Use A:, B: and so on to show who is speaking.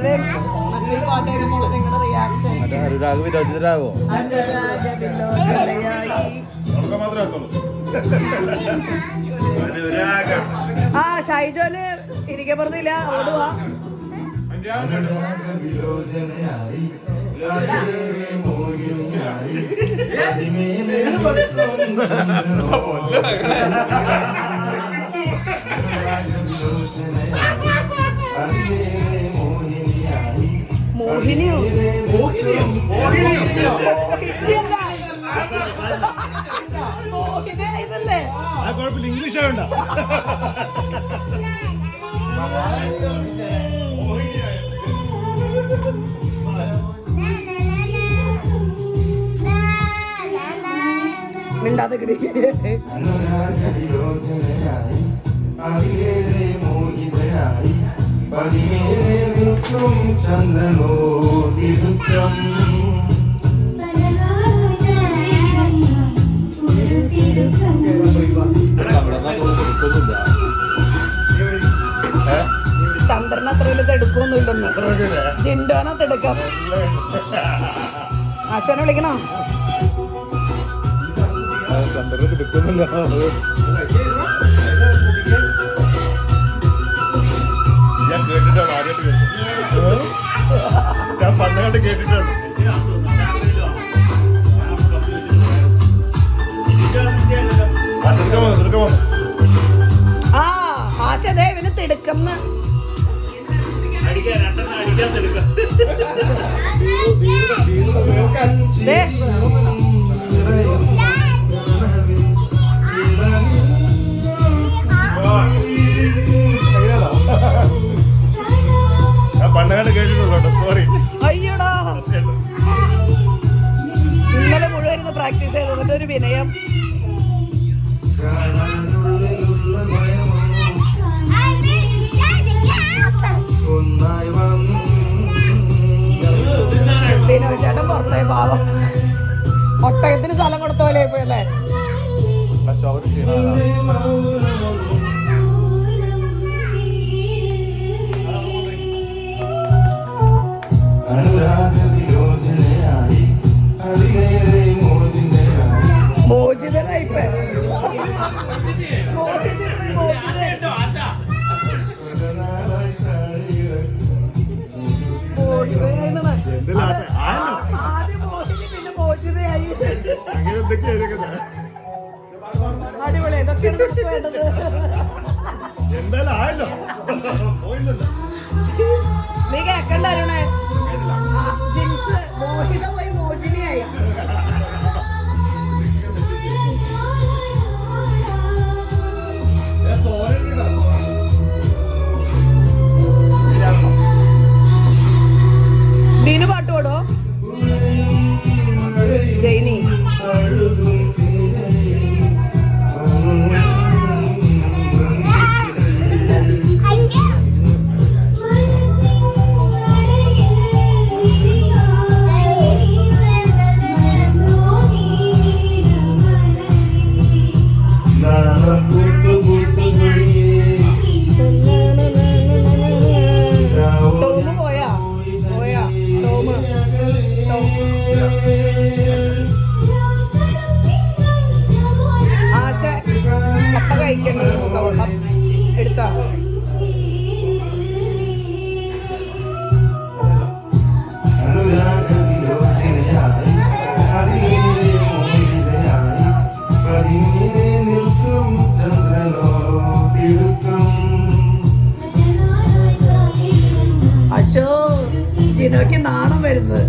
A: എല്ലാവരുടെയും മറ്റൊരു പാട്ട് കേൾക്കുമ്പോൾ നിങ്ങളുടെ റിയാക്ഷൻ.
B: അനുരാഗ് വിരോചിതരാകോ?
A: ആ ഷൈജോന് ഇരിക്കെ പറഞ്ഞില്ല ഓടുവാ. മോഹിനിയോ? ഇതല്ലേ
B: കുഴപ്പമില്ല, ഇംഗ്ലീഷ് ആവണ്ട.
A: മിണ്ടാതെ കിടി.
C: ചന്ദ്രനോ തിരുത്തം
A: ചന്ദ്രൻ അത്ര വലുത് എടുക്കൊന്നുമില്ലെന്ന്. ജിൻഡോനത്ത് എടുക്കാം. ആശാനെ വിളിക്കണോ?
B: ചന്ദ്രൻ എടുക്കുന്നില്ല. ഞാൻ കേട്ടിട്ടാണ്, ആദ്യമായിട്ട് കേട്ടു. ഞാൻ പണ്ടായിട്ട് കേട്ടിട്ടാണ്.
A: ആ ആശ ദേ ഇവന് തിടുക്കംന്ന്. അയ്യോടാ, ഇന്നലെ മുഴുവൻ പ്രാക്ടീസ് ചെയ്തതിന്റെ ഒരു വിനയം. ചേട്ടൻ പുറത്തേ പാവം ഒട്ടകത്തിന് സ്ഥലം കൊടുത്ത പോലെ പോയല്ലേ. മോചിതനായിപ്പോ ആദ്യം മോഹിനി പിന്നെ മോചിതയായി. അടിപൊളി. ഇതൊക്കെയാണ് നമുക്ക് വേണ്ടത്. നീ കേക്കണ്ട അരുണേ. ജിൻസ് മോഹിത പോയി മോചിനിയായി. നീന് പാട്ട് പാടോ ജൈനി? ആശ കപ്പ കഴിക്കണം എടുത്താ. അശോ ജിനോക്ക് നാണം വരുന്നത്.